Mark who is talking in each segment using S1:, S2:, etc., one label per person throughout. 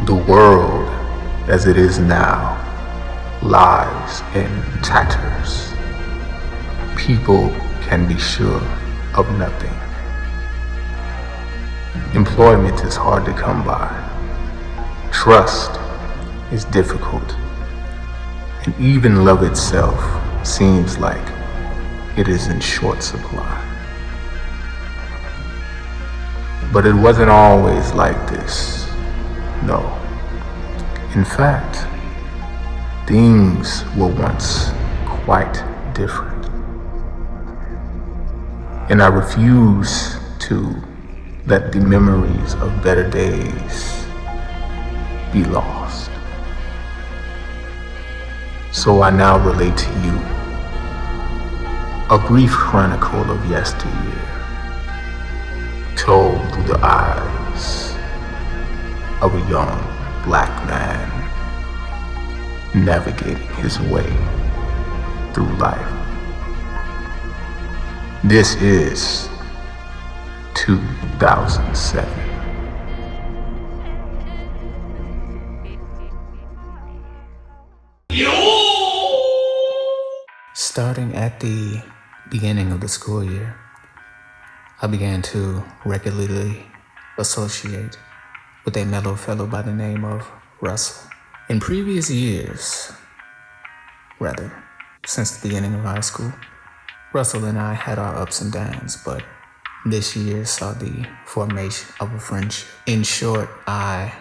S1: The world as it is now lies in tatters. People can be sure of nothing. Employment is hard to come by. Trust is difficult. And even love itself seems like it is in short supply. But it wasn't always like this. No. In fact, things were once quite different. And I refuse to let the memories of better days be lost. So I now relate to you a brief chronicle of yesteryear, told through the eyes of a young black man navigating his way through life. This is 2007. Starting at the beginning of the school year, I began to regularly associate with a mellow fellow by the name of Russell. In previous years, since the beginning of high school, Russell and I had our ups and downs, but this year saw the formation of a friendship. In short, I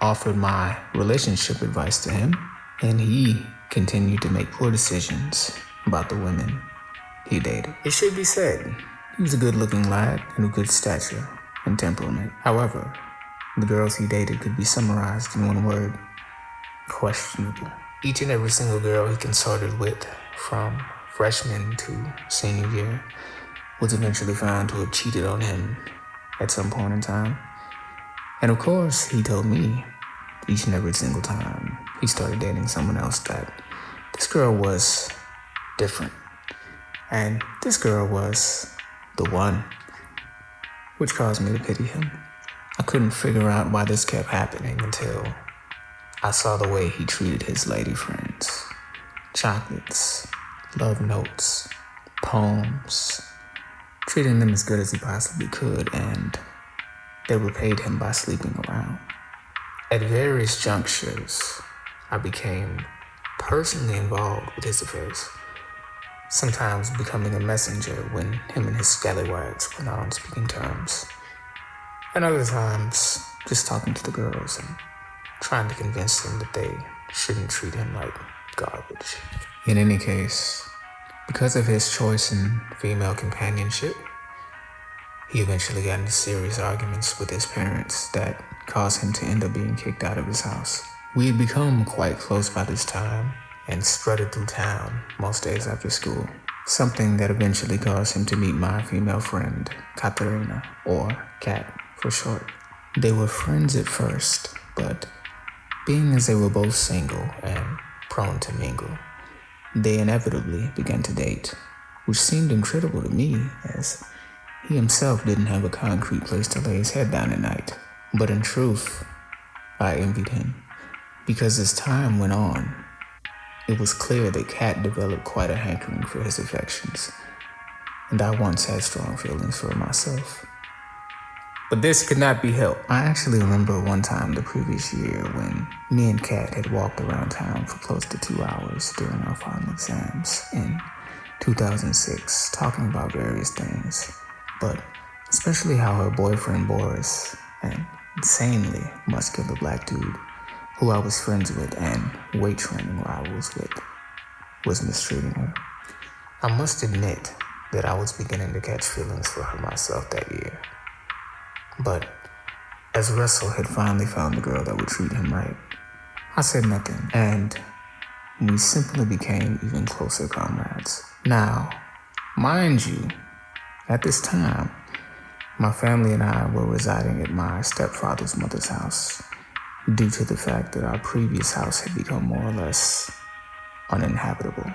S1: offered my relationship advice to him, and he continued to make poor decisions about the women he dated. It should be said, he was a good-looking lad and of good stature and temperament. However, the girls he dated could be summarized in one word: questionable. Each and every single girl he consorted with, from freshman to senior year, was eventually found to have cheated on him at some point in time. And of course, he told me each and every single time he started dating someone else that this girl was different. And this girl was the one, which caused me to pity him. I couldn't figure out why this kept happening until I saw the way he treated his lady friends. Chocolates, love notes, poems, treating them as good as he possibly could, and they repaid him by sleeping around. At various junctures, I became personally involved with his affairs, sometimes becoming a messenger when him and his scallywags were not on speaking terms, and other times just talking to the girls and trying to convince them that they shouldn't treat him like garbage. In any case, because of his choice in female companionship, he eventually got into serious arguments with his parents that caused him to end up being kicked out of his house. We had become quite close by this time and strutted through town most days after school, something that eventually caused him to meet my female friend, Katerina, or Kat for short. They were friends at first, but being as they were both single and prone to mingle, they inevitably began to date, which seemed incredible to me as he himself didn't have a concrete place to lay his head down at night. But in truth, I envied him, because as time went on, it was clear that Kat developed quite a hankering for his affections, and I once had strong feelings for myself. But this could not be helped. I actually remember one time the previous year when me and Kat had walked around town for close to 2 hours during our final exams in 2006, talking about various things, but especially how her boyfriend Boris, an insanely muscular black dude who I was friends with and weight training rivals with, was mistreating her. I must admit that I was beginning to catch feelings for her myself that year. But as Russell had finally found the girl that would treat him right, I said nothing, and we simply became even closer comrades. Now, mind you, at this time, my family and I were residing at my stepfather's mother's house due to the fact that our previous house had become more or less uninhabitable.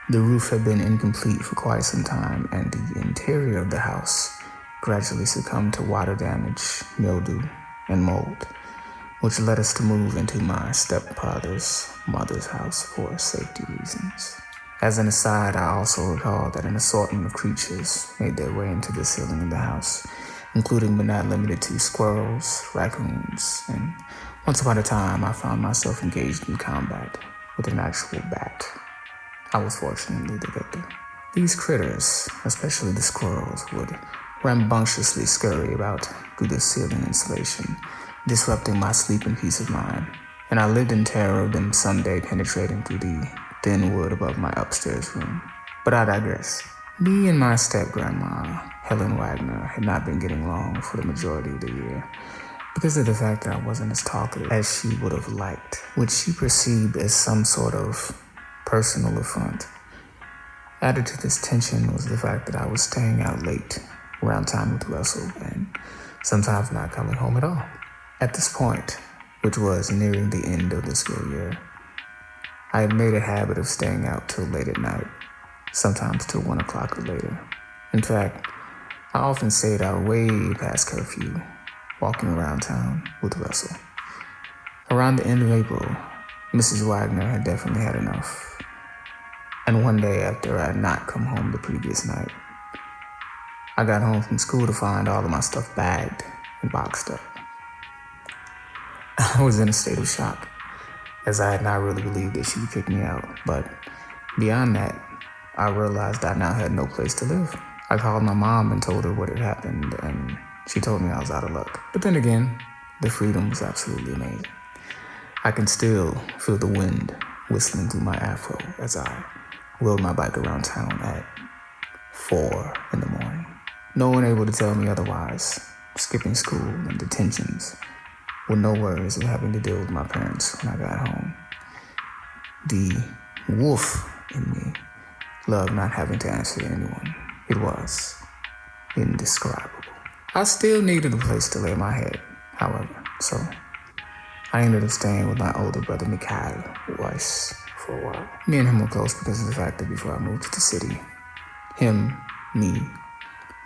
S1: The roof had been incomplete for quite some time, and the interior of the house gradually succumbed to water damage, mildew, and mold, which led us to move into my stepfather's mother's house for safety reasons. As an aside, I also recall that an assortment of creatures made their way into the ceiling of the house, including but not limited to squirrels, raccoons, and once upon a time I found myself engaged in combat with an actual bat. I was fortunately the victor. These critters, especially the squirrels, would rambunctiously scurry about through the ceiling insulation, disrupting my sleep and peace of mind, and I lived in terror of them someday penetrating through the thin wood above my upstairs room. But I digress. Me and my step-grandma, Helen Wagner, had not been getting along for the majority of the year because of the fact that I wasn't as talkative as she would have liked, which she perceived as some sort of personal affront. Added to this tension was the fact that I was staying out late around time with Russell and sometimes not coming home at all. At this point, which was nearing the end of the school year, I had made a habit of staying out till late at night, sometimes till 1 o'clock or later. In fact, I often stayed out way past curfew, walking around town with Russell. Around the end of April, Mrs. Wagner had definitely had enough. And one day after I had not come home the previous night, I got home from school to find all of my stuff bagged and boxed up. I was in a state of shock, as I had not really believed that she would kick me out. But beyond that, I realized I now had no place to live. I called my mom and told her what had happened, and she told me I was out of luck. But then again, the freedom was absolutely amazing. I can still feel the wind whistling through my afro as I rode my bike around town at 4 in the morning. No one able to tell me otherwise, skipping school and detentions, with no worries of having to deal with my parents when I got home. The wolf in me loved not having to answer to anyone. It was indescribable. I still needed a place to lay my head, however, so I ended up staying with my older brother Mikhail Weiss for a while. Me and him were close because of the fact that before I moved to the city, him, me,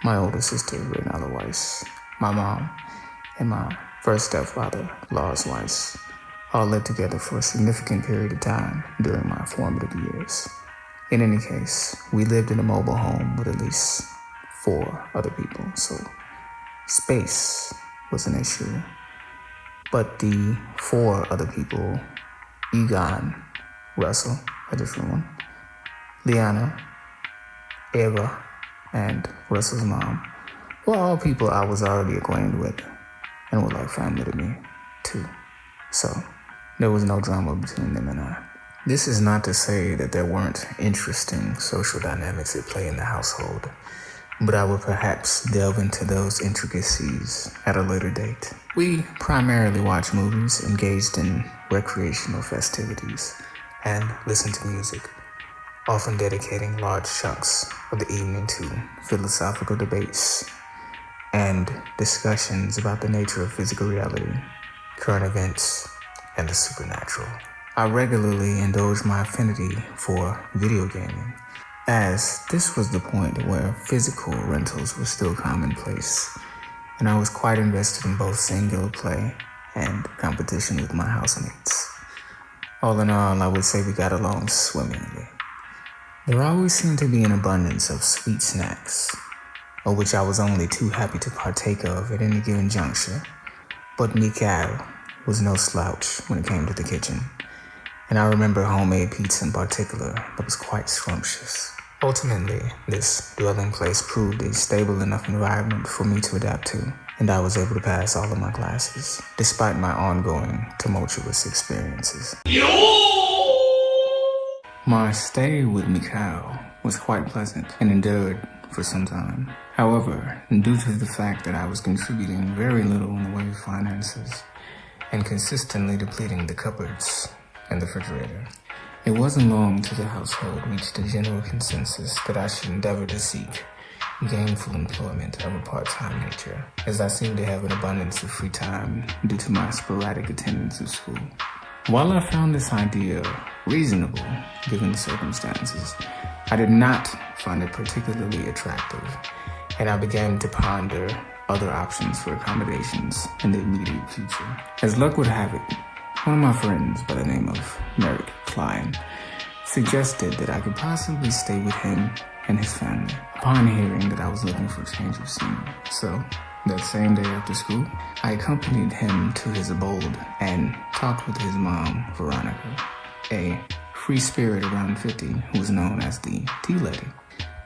S1: my older sister Renala Weiss, my mom, and my first stepfather, Lars Weiss, all lived together for a significant period of time during my formative years. In any case, we lived in a mobile home with at least 4 other people, so space was an issue. But the 4 other people, Bygone, Russell, a different one, Liana, Eva, and Russell's mom, were all people I was already acquainted with and were like family to me, too. So there was no drama between them and I. This is not to say that there weren't interesting social dynamics at play in the household, but I will perhaps delve into those intricacies at a later date. We primarily watched movies, engaged in recreational festivities, and listened to music, often dedicating large chunks of the evening to philosophical debates and discussions about the nature of physical reality, current events, and the supernatural. I regularly indulged my affinity for video gaming, as this was the point where physical rentals were still commonplace, and I was quite invested in both singular play and competition with my housemates. All in all, I would say we got along swimmingly. There always seemed to be an abundance of sweet snacks, of which I was only too happy to partake of at any given juncture, but Mikhail was no slouch when it came to the kitchen, and I remember homemade pizza in particular that was quite scrumptious. Ultimately, this dwelling place proved a stable enough environment for me to adapt to, and I was able to pass all of my classes, despite my ongoing tumultuous experiences. My stay with Mikhail was quite pleasant and endured for some time. However, due to the fact that I was contributing very little in the way of finances and consistently depleting the cupboards and the refrigerator, it wasn't long till the household reached a general consensus that I should endeavor to seek gainful employment of a part-time nature, as I seemed to have an abundance of free time due to my sporadic attendance of school. While I found this idea reasonable, given the circumstances, I did not find it particularly attractive, and I began to ponder other options for accommodations in the immediate future. As luck would have it, one of my friends by the name of Merrick Klein suggested that I could possibly stay with him and his family upon hearing that I was looking for a change of scenery. So, that same day after school, I accompanied him to his abode and talked with his mom, Veronica, a free spirit around 50 who was known as the Tea Lady.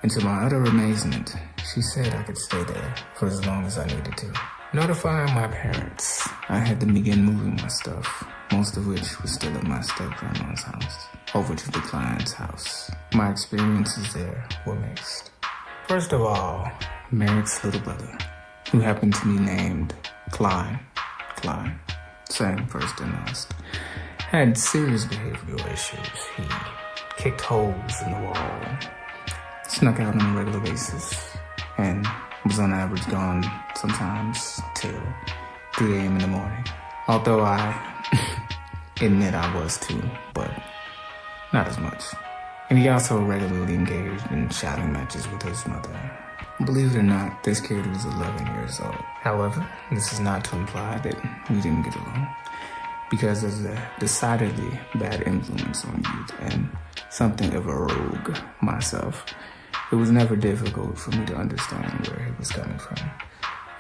S1: And to my utter amazement, she said I could stay there for as long as I needed to. Notifying my parents, I had to begin moving my stuff, most of which was still at my step-grandma's house, over to the Klein's house. My experiences there were mixed. First of all, Merrick's little brother, who happened to be named Klein, same first and last, had serious behavioral issues. He kicked holes in the wall, snuck out on a regular basis, and was on average gone sometimes till 3 a.m. in the morning. Although I admit I was too, but not as much. And he also regularly engaged in shouting matches with his mother. Believe it or not, this kid was 11 years old. However, this is not to imply that we didn't get along, because as a decidedly bad influence on youth and something of a rogue myself, it was never difficult for me to understand where he was coming from,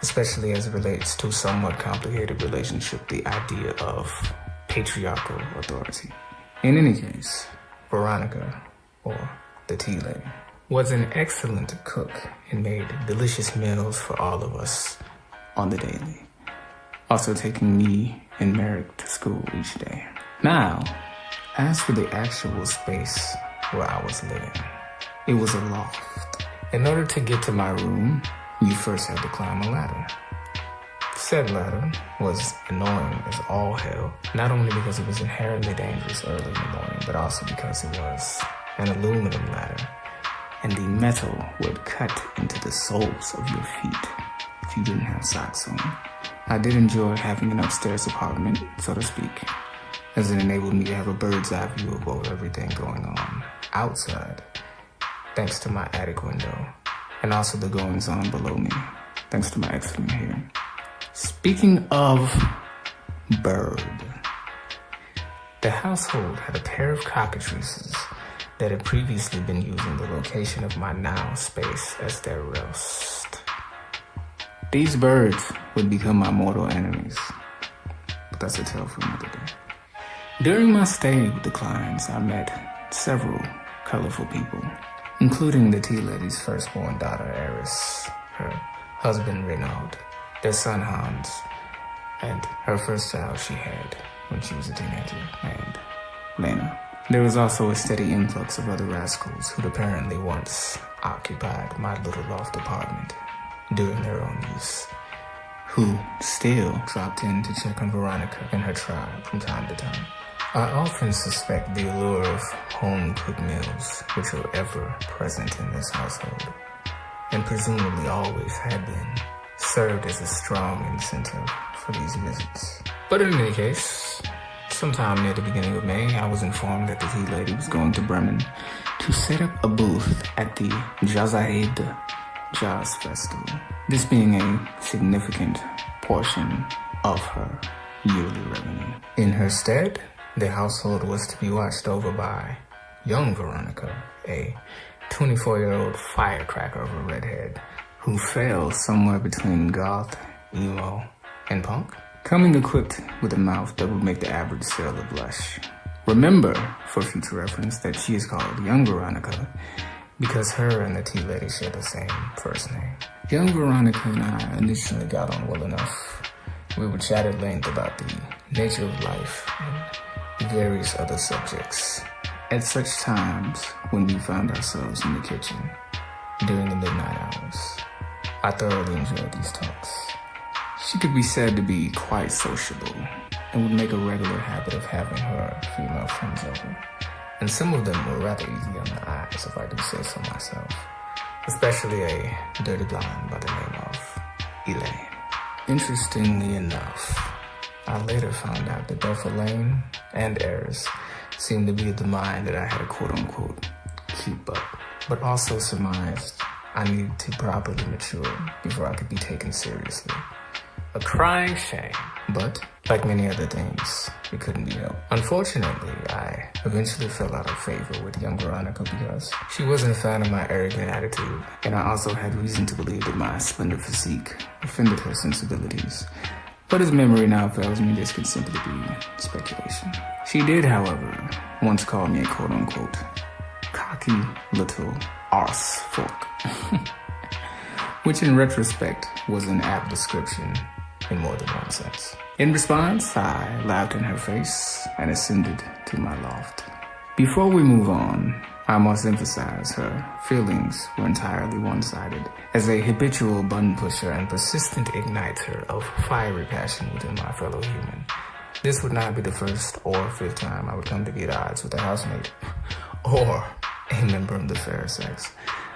S1: especially as it relates to a somewhat complicated relationship, the idea of patriarchal authority. In any case, Veronica, or the Tea Lady, was an excellent cook and made delicious meals for all of us on the daily, also taking me and Merrick to school each day. Now, as for the actual space where I was living, it was a loft. In order to get to my room, you first had to climb a ladder. Said ladder was annoying as all hell, not only because it was inherently dangerous early in the morning, but also because it was an aluminum ladder, and the metal would cut into the soles of your feet if you didn't have socks on. I did enjoy having an upstairs apartment, so to speak, as it enabled me to have a bird's eye view of everything going on outside, thanks to my attic window, and also the goings-on below me, thanks to my excellent hearing. Speaking of bird, the household had a pair of cockatrices that had previously been using the location of my now space as their roast. These birds would become my mortal enemies, but that's a tale for another day. During my stay with the Kleins, I met several colorful people, including the Tea Lady's firstborn daughter, Eris, her husband, Renaud, their son, Hans, and her first child she had when she was a teenager, named Lena. There was also a steady influx of other rascals who'd apparently once occupied my little loft apartment during their own use, who still dropped in to check on Veronica and her tribe from time to time. I often suspect the allure of home-cooked meals, which are ever present in this household, and presumably always had been, served as a strong incentive for these visits. But in any case, sometime near the beginning of May, I was informed that the Tea Lady was going to Bremen to set up a booth at the Jazzerheide Jazz Festival, this being a significant portion of her yearly revenue. In her stead, the household was to be watched over by young Veronica, a 24-year-old firecracker of a redhead who fell somewhere between goth, emo, and punk, coming equipped with a mouth that would make the average sailor blush. Remember, for future reference, that she is called Young Veronica because her and the Tea Lady share the same first name. Young Veronica and I initially got on well enough. We would chat at length about the nature of life and various other subjects. At such times when we found ourselves in the kitchen during the midnight hours, I thoroughly enjoyed these talks. She could be said to be quite sociable and would make a regular habit of having her female friends over. And some of them were rather easy on the eyes, if I do say so myself. Especially a dirty blonde by the name of Elaine. Interestingly enough, I later found out that both Elaine and Eris seemed to be of the mind that I had a quote-unquote keep up, but also surmised I needed to properly mature before I could be taken seriously. A crying shame. But, like many other things, it couldn't be helped. Unfortunately, I eventually fell out of favor with young Veronica because she wasn't a fan of my arrogant attitude, and I also had reason to believe that my splendid physique offended her sensibilities. But as memory now fails me, this could simply be speculation. She did, however, once call me a quote-unquote cocky little arse fork, which in retrospect was an apt description in more than one sense. In response, I laughed in her face and ascended to my loft. Before we move on, I must emphasize her feelings were entirely one-sided. As a habitual button pusher and persistent igniter of fiery passion within my fellow human, this would not be the first or fifth time I would come to be at odds with a housemate or a member of the fairer sex.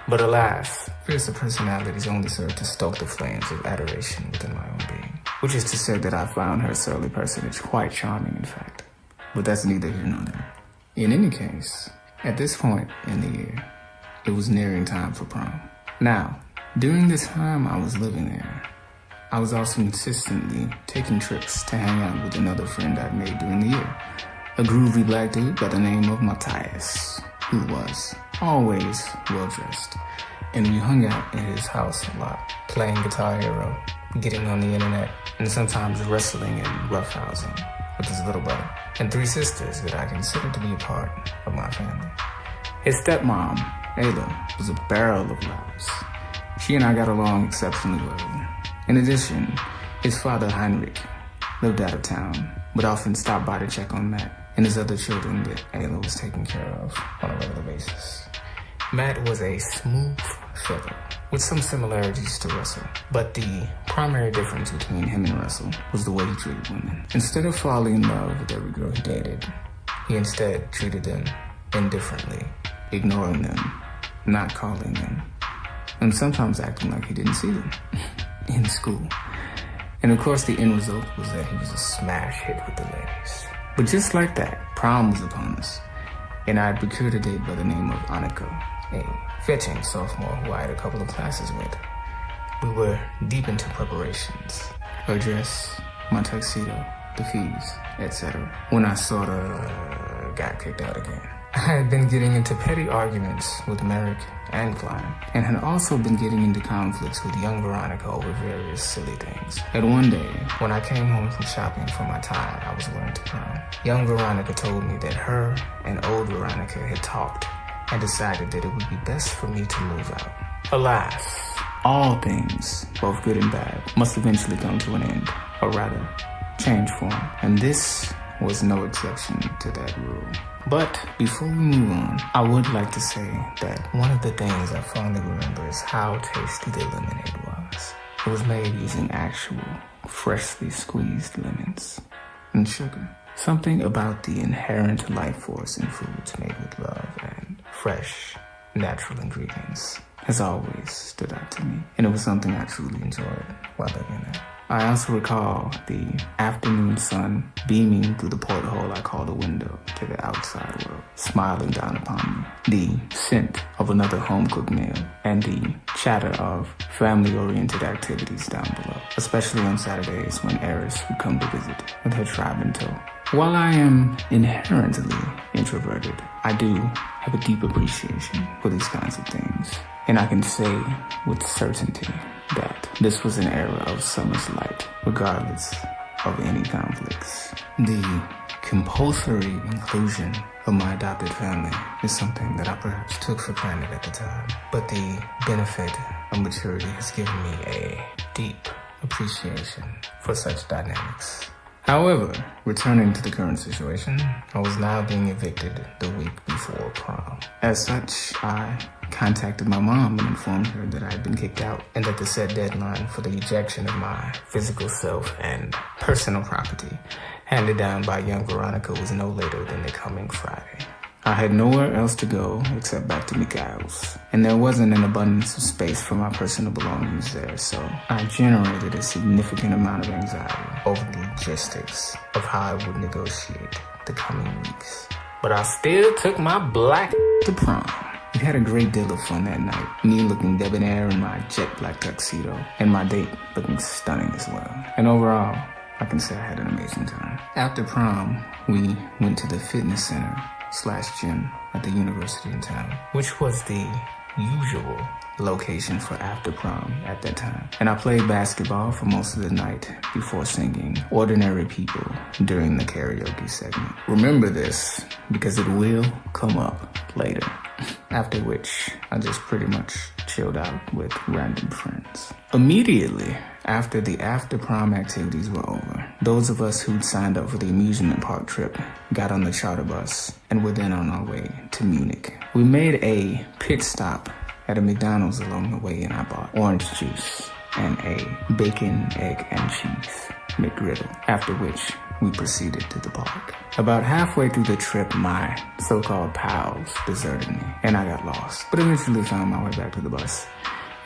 S1: But alas, fiercer personalities only serve to stoke the flames of adoration within my own being. Which is to say that I found her surly personage quite charming, in fact. But that's neither here nor there. In any case, at this point in the year, it was nearing time for prom. Now, during this time I was living there, I was also consistently taking trips to hang out with another friend I'd made during the year. A groovy black dude by the name of Matthias, who was always well-dressed. And we hung out at his house a lot, playing Guitar Hero, getting on the internet, and sometimes wrestling and roughhousing with his little brother, and three sisters that I considered to be a part of my family. His stepmom, Ayla, was a barrel of laughs. She and I got along exceptionally well. In addition, his father, Heinrich, lived out of town, but often stopped by to check on Matt and his other children that Ayla was taking care of on a regular basis. Matt was a smooth feather, with some similarities to Russell, but the primary difference between him and Russell was the way he treated women. Instead of falling in love with every girl he dated, he instead treated them indifferently, ignoring them, not calling them, and sometimes acting like he didn't see them in school. And of course the end result was that he was a smash hit with the ladies. But just like that, prom was upon us, and I had procured a date by the name of Annika, a fetching sophomore who I had a couple of classes with. We were deep into preparations. Her dress, my tuxedo, the fees, etc. when I sort of got kicked out again. I had been getting into petty arguments with Merrick and Klein, and had also been getting into conflicts with young Veronica over various silly things. And one day, when I came home from shopping for my tie I was wearing to prom, young Veronica told me that her and old Veronica had talked and decided that it would be best for me to move out. Alas, all things, both good and bad, must eventually come to an end, or rather, change form. And this was no exception to that rule. But before we move on, I would like to say that one of the things I fondly remember is how tasty the lemonade was. It was made using actual, freshly squeezed lemons and sugar. Something about the inherent life force in foods made with love and fresh, natural ingredients has always stood out to me, and it was something I truly enjoyed while living there. I also recall the afternoon sun beaming through the porthole I call the window to the outside world, smiling down upon me, the scent of another home-cooked meal, and the chatter of family-oriented activities down below, especially on Saturdays when Eris would come to visit with her tribe in tow. While I am inherently introverted, I do have a deep appreciation for these kinds of things, and I can say with certainty that this was an era of summer's light, regardless of any conflicts. The compulsory inclusion of my adopted family is something that I perhaps took for granted at the time, but the benefit of maturity has given me a deep appreciation for such dynamics. However, returning to the current situation, I was now being evicted the week before prom. As such, I contacted my mom and informed her that I had been kicked out and that the set deadline for the ejection of my physical self and personal property handed down by young Veronica was no later than the coming Friday. I had nowhere else to go except back to Mikhail's, and there wasn't an abundance of space for my personal belongings there, so I generated a significant amount of anxiety over the logistics of how I would negotiate the coming weeks. But I still took my black to prom. We had a great deal of fun that night, me looking debonair in my jet black tuxedo, and my date looking stunning as well. And overall, I can say I had an amazing time. After prom, we went to the fitness center / gym at the university in town, which was the usual location for after prom at that time. And I played basketball for most of the night before singing Ordinary People during the karaoke segment. Remember this because it will come up later. After which, I just pretty much chilled out with random friends. Immediately after the after prom activities were over, those of us who'd signed up for the amusement park trip got on the charter bus and were then on our way to Munich. We made a pit stop at a McDonald's along the way, and I bought orange juice and a bacon, egg, and cheese McGriddle, after which we proceeded to the park. About halfway through the trip, my so-called pals deserted me, and I got lost, but eventually found my way back to the bus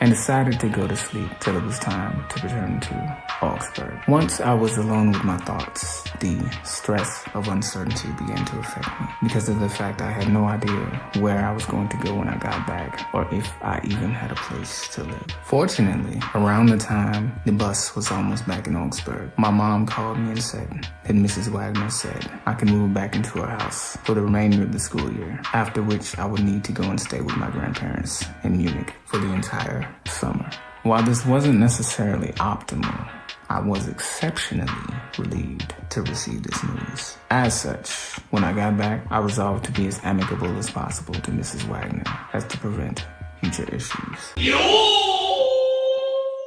S1: and decided to go to sleep till it was time to return to Augsburg. Once I was alone with my thoughts, the stress of uncertainty began to affect me because of the fact I had no idea where I was going to go when I got back or if I even had a place to live. Fortunately, around the time the bus was almost back in Augsburg, my mom called me and said that Mrs. Wagner said I could move back into her house for the remainder of the school year, after which I would need to go and stay with my grandparents in Munich for the entire summer. While this wasn't necessarily optimal, I was exceptionally relieved to receive this news. As such, when I got back, I resolved to be as amicable as possible to Mrs. Wagner as to prevent future issues.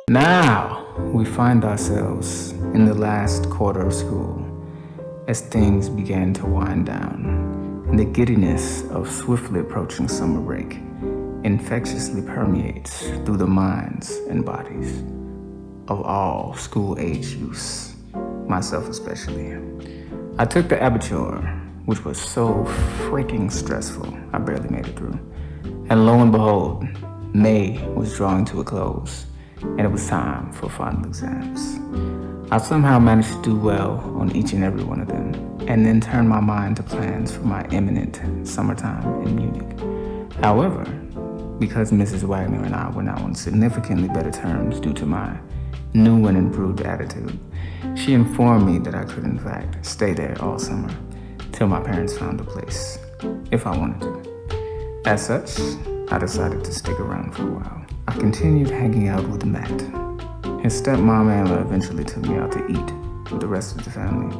S1: Now, we find ourselves in the last quarter of school as things began to wind down, and the giddiness of swiftly approaching summer break infectiously permeates through the minds and bodies of all school-age youths, myself especially. I took the abitur, which was so freaking stressful, I barely made it through. And lo and behold, May was drawing to a close, and it was time for final exams. I somehow managed to do well on each and every one of them, and then turned my mind to plans for my imminent summertime in Munich. However, because Mrs. Wagner and I were now on significantly better terms due to my new and improved attitude, she informed me that I could in fact stay there all summer till my parents found a place, if I wanted to. As such, I decided to stick around for a while. I continued hanging out with Matt. His stepmom Anna eventually took me out to eat with the rest of the family,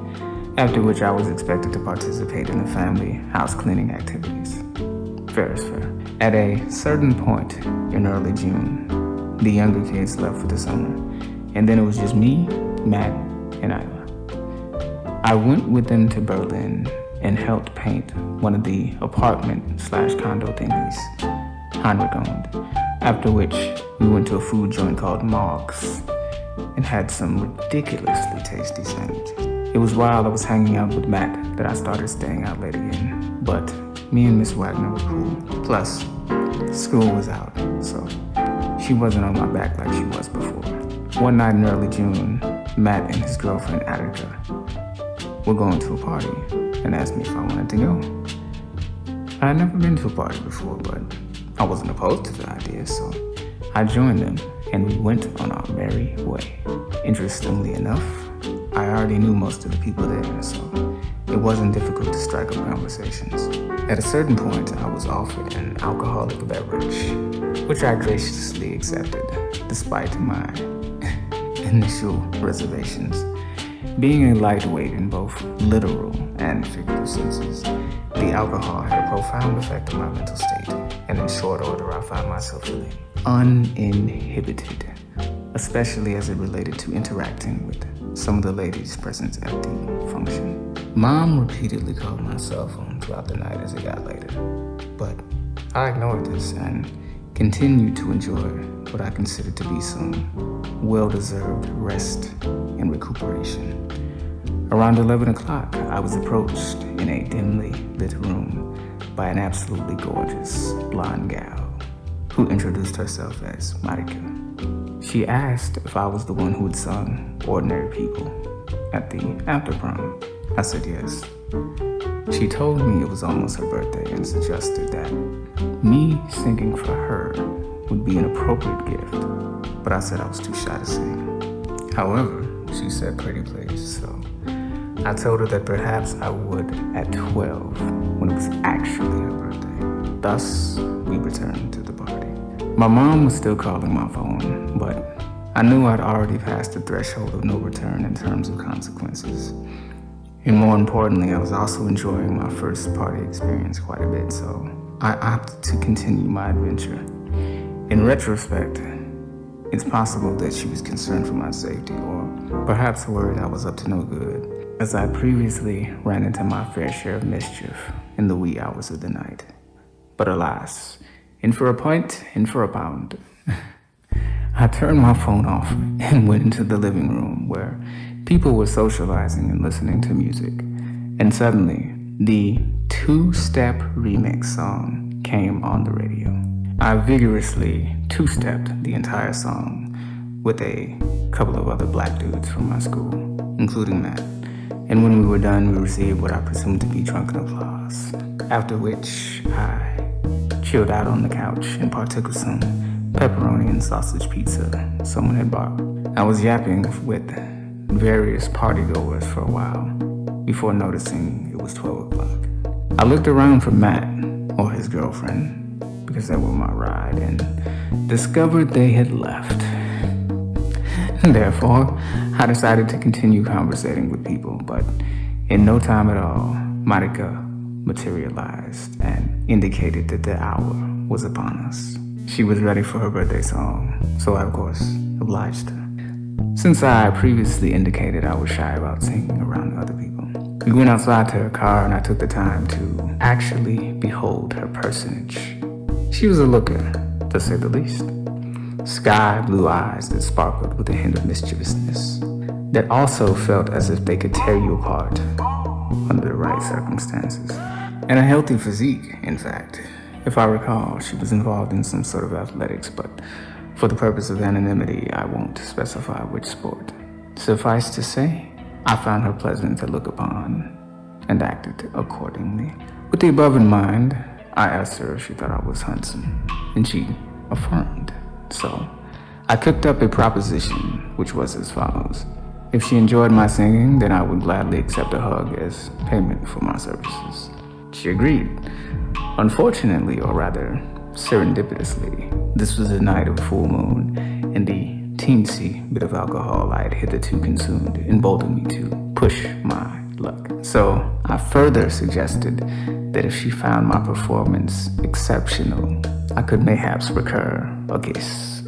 S1: after which I was expected to participate in the family house cleaning activities. Fair is fair. At a certain point in early June, the younger kids left for the summer, and then it was just me, Matt, and Isla. I went with them to Berlin and helped paint one of the apartment/condo thingies Heinrich owned, after which we went to a food joint called Mog's and had some ridiculously tasty sandwiches. It was while I was hanging out with Matt that I started staying out late again, but me and Miss Wagner were cool. Plus, school was out, so she wasn't on my back like she was before. One night in early June, Matt and his girlfriend Attica were going to a party and asked me if I wanted to go. I had never been to a party before, but I wasn't opposed to the idea, so I joined them and we went on our merry way. Interestingly enough, I already knew most of the people there, so it wasn't difficult to strike up conversations. At a certain point, I was offered an alcoholic beverage, which I graciously accepted, despite my initial reservations. Being a lightweight in both literal and figurative senses, the alcohol had a profound effect on my mental state, and in short order, I found myself feeling uninhibited, especially as it related to interacting with some of the ladies present at the function. Mom repeatedly called my cell phone throughout the night as it got later, but I ignored this and continued to enjoy what I considered to be some well-deserved rest and recuperation. Around 11 o'clock, I was approached in a dimly lit room by an absolutely gorgeous blonde gal who introduced herself as Marika. She asked if I was the one who had sung Ordinary People at the after prom. I said yes. She told me it was almost her birthday and suggested that me singing for her would be an appropriate gift, but I said I was too shy to sing. However, she said pretty please, so I told her that perhaps I would at 12 when it was actually her birthday. Thus, we returned to the party. My mom was still calling my phone, but I knew I'd already passed the threshold of no return in terms of consequences. And more importantly, I was also enjoying my first party experience quite a bit, so I opted to continue my adventure. In retrospect, it's possible that she was concerned for my safety, or perhaps worried I was up to no good, as I previously ran into my fair share of mischief in the wee hours of the night. But alas, in for a pint, in for a pound. I turned my phone off and went into the living room where people were socializing and listening to music. And suddenly, the two-step remix song came on the radio. I vigorously two-stepped the entire song with a couple of other black dudes from my school, including Matt. And when we were done, we received what I presumed to be drunken applause. After which, I chilled out on the couch and partook of some pepperoni and sausage pizza someone had bought. I was yapping with various partygoers for a while before noticing it was 12 o'clock. I looked around for Matt or his girlfriend, because they were my ride, and discovered they had left. Therefore, I decided to continue conversating with people, but in no time at all, Monica materialized and indicated that the hour was upon us. She was ready for her birthday song, so I, of course, obliged her. Since I previously indicated I was shy about singing around other people, we went outside to her car and I took the time to actually behold her personage. She was a looker, to say the least. Sky blue eyes that sparkled with a hint of mischievousness, that also felt as if they could tear you apart under the right circumstances. And a healthy physique, in fact. If I recall, she was involved in some sort of athletics, but for the purpose of anonymity, I won't specify which sport. Suffice to say, I found her pleasant to look upon and acted accordingly. With the above in mind, I asked her if she thought I was handsome, and she affirmed. So, I cooked up a proposition, which was as follows. If she enjoyed my singing, then I would gladly accept a hug as payment for my services. She agreed. Unfortunately, or rather, serendipitously, this was the night of full moon, and the teensy bit of alcohol I had hitherto consumed emboldened me to push my luck. So, I further suggested that if she found my performance exceptional, I could mayhaps recur a kiss.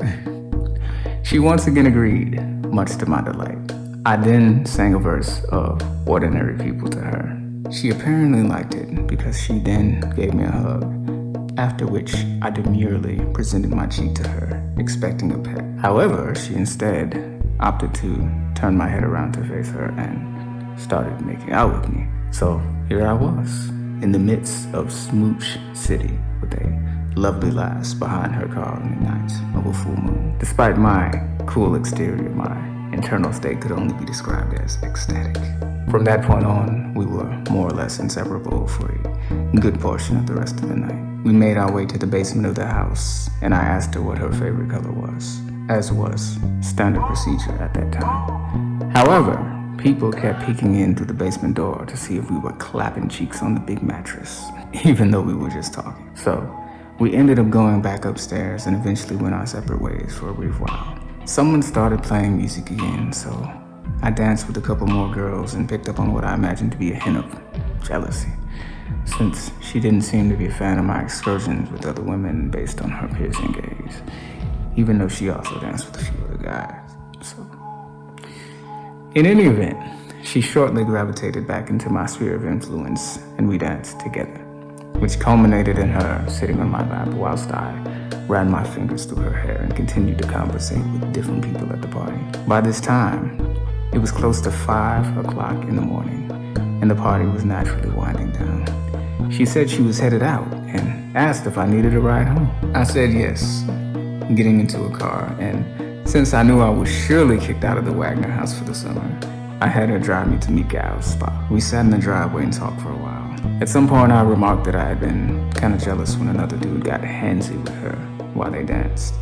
S1: She once again agreed, much to my delight. I then sang a verse of Ordinary People to her. She apparently liked it because she then gave me a hug, after which I demurely presented my cheek to her, expecting a pet. However, she instead opted to turn my head around to face her and started making out with me. So here I was, in the midst of Smooch City with a lovely lass behind her car on the night of a full moon. Despite my cool exterior, my internal state could only be described as ecstatic. From that point on, we were more or less inseparable for a good portion of the rest of the night. We made our way to the basement of the house, and I asked her what her favorite color was, as was standard procedure at that time. However, people kept peeking in through the basement door to see if we were clapping cheeks on the big mattress, even though we were just talking. So, we ended up going back upstairs and eventually went our separate ways for a brief while. Someone started playing music again, so I danced with a couple more girls and picked up on what I imagined to be a hint of jealousy, since she didn't seem to be a fan of my excursions with other women based on her piercing gaze, even though she also danced with a few other guys. So, in any event, she shortly gravitated back into my sphere of influence and we danced together, which culminated in her sitting on my lap whilst I ran my fingers through her hair and continued to conversate with different people at the party. By this time, it was close to 5 o'clock in the morning, and the party was naturally winding down. She said she was headed out and asked if I needed a ride home. I said yes, getting into a car, and since I knew I was surely kicked out of the Wagner house for the summer, I had her drive me to Mikael's spot. We sat in the driveway and talked for a while. At some point, I remarked that I had been kind of jealous when another dude got handsy with her while they danced.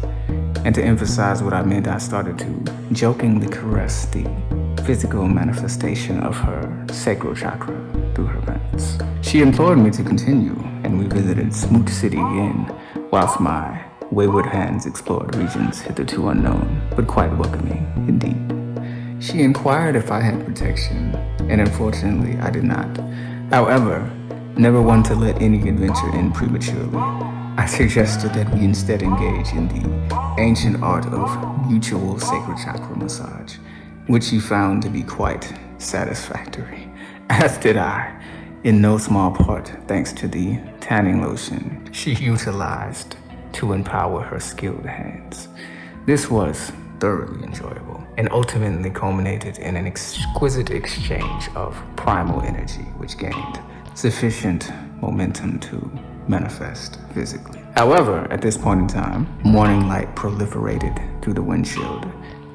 S1: And to emphasize what I meant, I started to jokingly caress the physical manifestation of her sacral chakra through her pants. She implored me to continue, and we visited Smoot City again, whilst my wayward hands explored regions hitherto unknown, but quite welcoming indeed. She inquired if I had protection, and unfortunately I did not. However, never one to let any adventure end prematurely, I suggested that we instead engage in the ancient art of mutual sacral chakra massage, which she found to be quite satisfactory, as did I, in no small part thanks to the tanning lotion she utilized to empower her skilled hands. This was thoroughly enjoyable and ultimately culminated in an exquisite exchange of primal energy, which gained sufficient momentum to manifest physically. However, at this point in time, morning light proliferated through the windshield,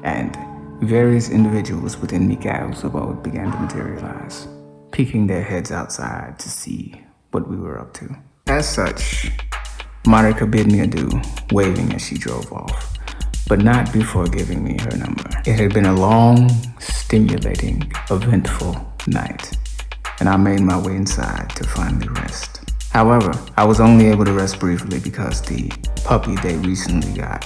S1: and various individuals within Mikael's abode began to materialize, peeking their heads outside to see what we were up to. As such, Monica bid me adieu, waving as she drove off, but not before giving me her number. It had been a long, stimulating, eventful night, and I made my way inside to finally rest. However, I was only able to rest briefly because the puppy they recently got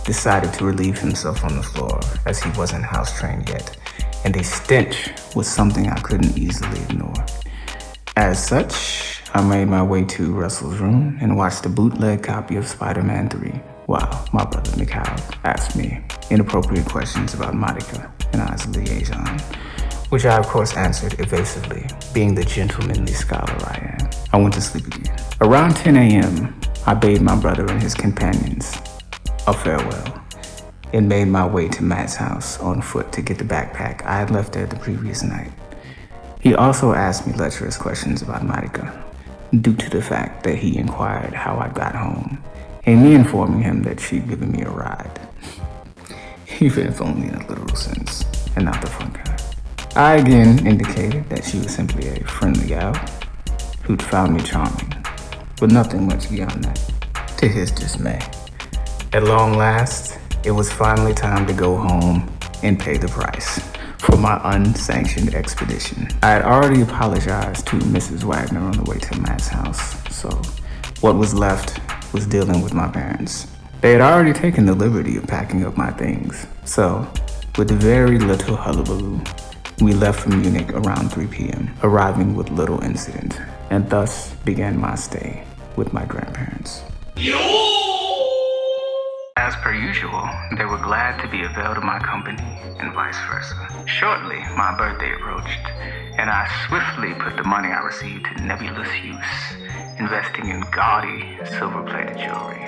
S1: decided to relieve himself on the floor as he wasn't house trained yet, and the stench was something I couldn't easily ignore. As such, I made my way to Russell's room and watched a bootleg copy of Spider-Man 3 while my brother Mikael asked me inappropriate questions about Monica and I's liaison, which I of course answered evasively, being the gentlemanly scholar I am. I went to sleep again. Around 10 a.m., I bade my brother and his companions a farewell and made my way to Matt's house on foot to get the backpack I had left there the previous night. He also asked me lecherous questions about Monica, due to the fact that he inquired how I got home, and me informing him that she'd given me a ride, even if only in a literal sense, and not the fun kind. I again indicated that she was simply a friendly gal who'd found me charming, but nothing much beyond that, to his dismay. At long last, it was finally time to go home and pay the price for my unsanctioned expedition. I had already apologized to Mrs. Wagner on the way to Matt's house, so what was left was dealing with my parents. They had already taken the liberty of packing up my things, so with very little hullabaloo, we left from Munich around 3 p.m., arriving with little incident, and thus began my stay with my grandparents. As per usual, they were glad to be availed of my company and vice versa. Shortly, my birthday approached, and I swiftly put the money I received to nebulous use, investing in gaudy, silver-plated jewelry,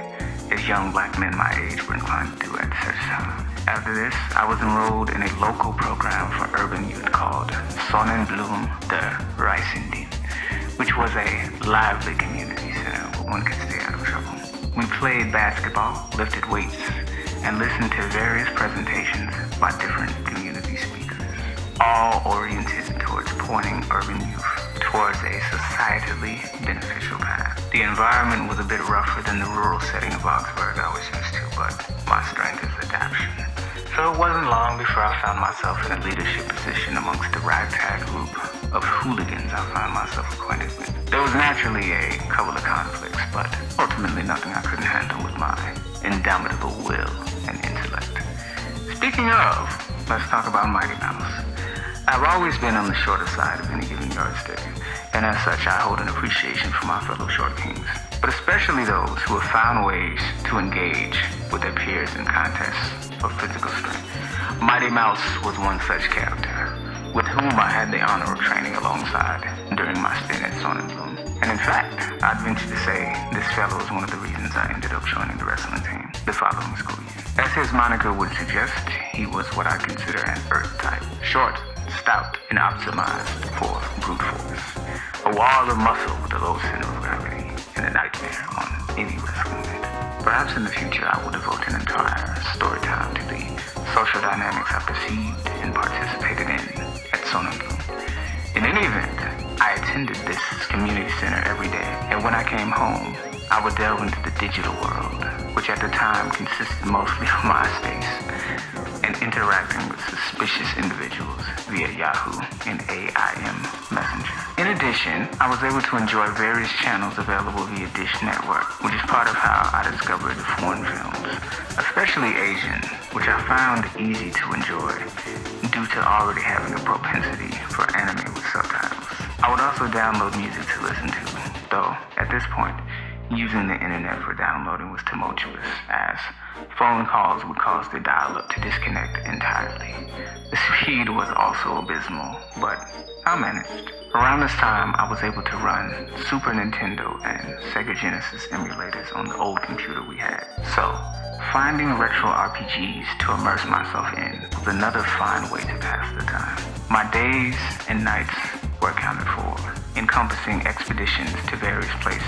S1: as young black men my age were inclined to do at such time. After this, I was enrolled in a local program for urban youth called Sonnenblumen der Reisenden, which was a lively community center where one could stay out of trouble. We played basketball, lifted weights, and listened to various presentations by different community speakers, all oriented towards pointing urban youth towards a societally beneficial path. The environment was a bit rougher than the rural setting of Augsburg I was used to, but my strength is adaptation. So it wasn't long before I found myself in a leadership position amongst the ragtag group of hooligans I found myself acquainted with. There was naturally a couple of conflicts, but ultimately nothing I couldn't handle with my indomitable will and intellect. Speaking of, let's talk about Mighty Mouse. I've always been on the shorter side of any given yardstick, and as such I hold an appreciation for my fellow short kings, but especially those who have found ways to engage with their peers in contests of physical strength. Mighty Mouse was one such character, with whom I had the honor of training alongside during my stint at Sonnenblumen. And in fact, I'd venture to say this fellow was one of the reasons I ended up joining the wrestling team the following school year. As his moniker would suggest, he was what I consider an earth type. Short, stout, and optimized for brute force. A wall of muscle with a low center of gravity, and a nightmare on any wrestling mat. Perhaps in the future I will devote an entire story time to the social dynamics I perceived and participated in at Sonnenblumen. In any event, I attended this community center every day, and when I came home, I would delve into the digital world, which at the time consisted mostly of MySpace, and interacting with suspicious individuals via Yahoo and AIM Messenger. In addition, I was able to enjoy various channels available via Dish Network, which is part of how I discovered foreign films, especially Asian, which I found easy to enjoy due to already having a propensity for anime with subtitles. I would also download music to listen to, though at this point, using the internet for downloading was tumultuous, as phone calls would cause the dial-up to disconnect entirely. The speed was also abysmal, but I managed. Around this time, I was able to run Super Nintendo and Sega Genesis emulators on the old computer we had. So, finding retro RPGs to immerse myself in was another fine way to pass the time. My days and nights were accounted for, encompassing expeditions to various places,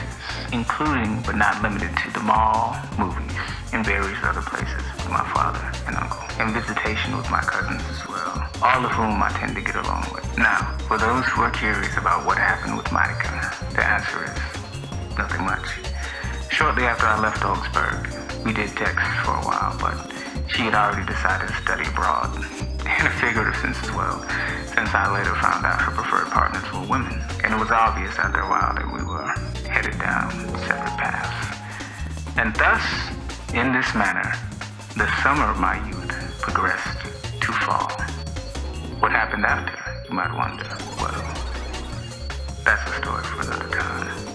S1: including but not limited to the mall, movies, and various other places with my father and uncle, and visitation with my cousins as well, all of whom I tend to get along with. Now, for those who are curious about what happened with Monica, the answer is nothing much. Shortly after I left Augsburg, we did text for a while, but she had already decided to study abroad, in a figurative sense as well, since I later found out her preferred partners were women, and it was obvious after a while that we were headed down separate paths. And thus, in this manner, the summer of my youth progressed to fall. What happened after, you might wonder? Well, that's a story for another time.